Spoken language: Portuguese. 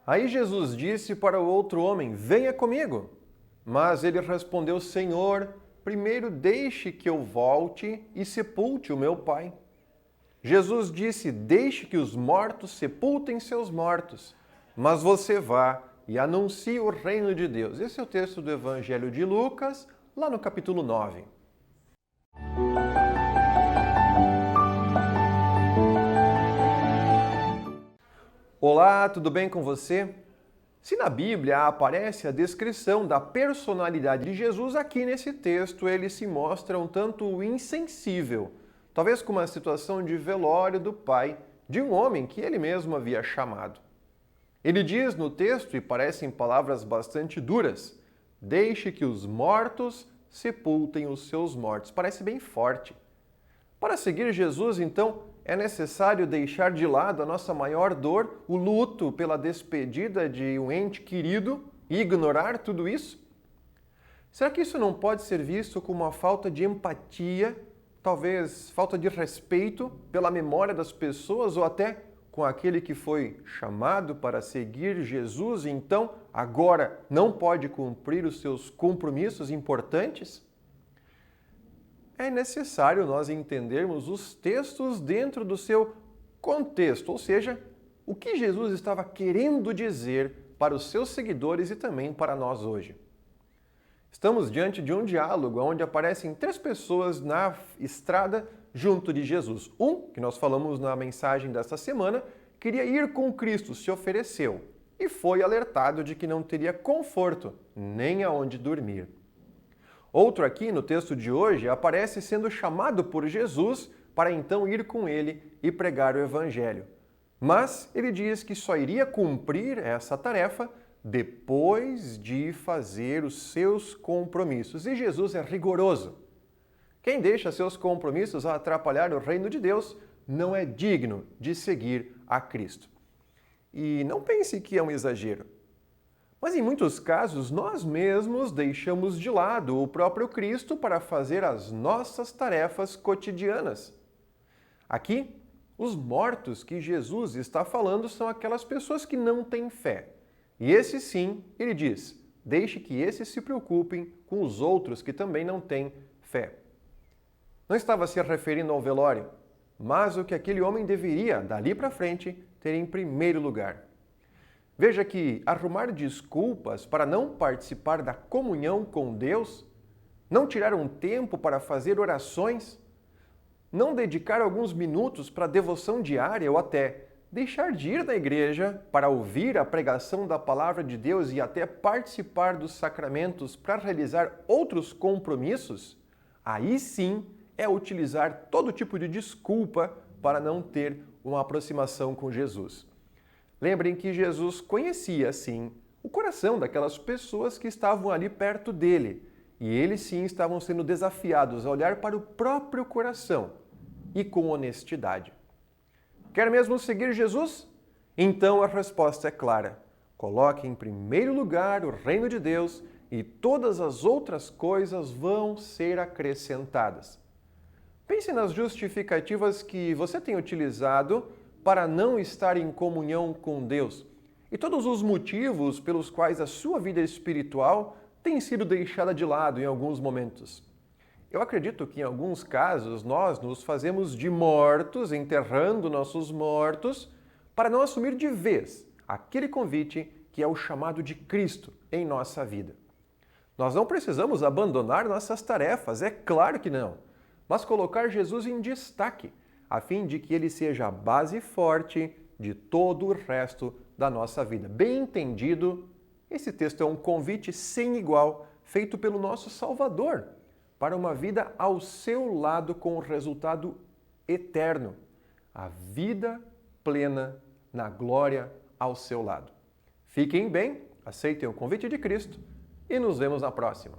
Aí Jesus disse para o outro homem: Venha comigo. Mas ele respondeu: Senhor, primeiro deixe que eu volte e sepulte o meu pai. Jesus disse: Deixe que os mortos sepultem seus mortos, mas você vá e anuncie o reino de Deus. Esse é o texto do Evangelho de Lucas, lá no capítulo 9. Olá, tudo bem com você? Se na Bíblia aparece a descrição da personalidade de Jesus, aqui nesse texto ele se mostra um tanto insensível, talvez com uma situação de velório do pai de um homem que ele mesmo havia chamado. Ele diz no texto, e parecem palavras bastante duras, deixe que os mortos sepultem os seus mortos. Parece bem forte. Para seguir Jesus, então, é necessário deixar de lado a nossa maior dor, o luto pela despedida de um ente querido, e ignorar tudo isso? Será que isso não pode ser visto como uma falta de empatia, talvez falta de respeito pela memória das pessoas ou até com aquele que foi chamado para seguir Jesus e então agora não pode cumprir os seus compromissos importantes? É necessário nós entendermos os textos dentro do seu contexto, ou seja, o que Jesus estava querendo dizer para os seus seguidores e também para nós hoje. Estamos diante de um diálogo onde aparecem três pessoas na estrada junto de Jesus. Um, que nós falamos na mensagem desta semana, queria ir com Cristo, se ofereceu e foi alertado de que não teria conforto nem aonde dormir. Outro aqui no texto de hoje aparece sendo chamado por Jesus para então ir com ele e pregar o Evangelho. Mas ele diz que só iria cumprir essa tarefa depois de fazer os seus compromissos. E Jesus é rigoroso. Quem deixa seus compromissos a atrapalhar o reino de Deus não é digno de seguir a Cristo. E não pense que é um exagero. Mas em muitos casos, nós mesmos deixamos de lado o próprio Cristo para fazer as nossas tarefas cotidianas. Aqui, os mortos que Jesus está falando são aquelas pessoas que não têm fé. E esse sim, ele diz, deixe que esses se preocupem com os outros que também não têm fé. Não estava se referindo ao velório, mas o que aquele homem deveria, dali para frente, ter em primeiro lugar. Veja que arrumar desculpas para não participar da comunhão com Deus, não tirar um tempo para fazer orações, não dedicar alguns minutos para devoção diária ou até deixar de ir na igreja para ouvir a pregação da palavra de Deus e até participar dos sacramentos para realizar outros compromissos, aí sim é utilizar todo tipo de desculpa para não ter uma aproximação com Jesus. Lembrem que Jesus conhecia, sim, o coração daquelas pessoas que estavam ali perto dele. E eles, sim, estavam sendo desafiados a olhar para o próprio coração e com honestidade. Quer mesmo seguir Jesus? Então a resposta é clara. Coloque em primeiro lugar o reino de Deus e todas as outras coisas vão ser acrescentadas. Pense nas justificativas que você tem utilizado para não estar em comunhão com Deus e todos os motivos pelos quais a sua vida espiritual tem sido deixada de lado em alguns momentos. Eu acredito que em alguns casos nós nos fazemos de mortos, enterrando nossos mortos, para não assumir de vez aquele convite que é o chamado de Cristo em nossa vida. Nós não precisamos abandonar nossas tarefas, é claro que não, mas colocar Jesus em destaque, a fim de que ele seja a base forte de todo o resto da nossa vida. Bem entendido, esse texto é um convite sem igual, feito pelo nosso Salvador, para uma vida ao seu lado com o resultado eterno, a vida plena na glória ao seu lado. Fiquem bem, aceitem o convite de Cristo e nos vemos na próxima.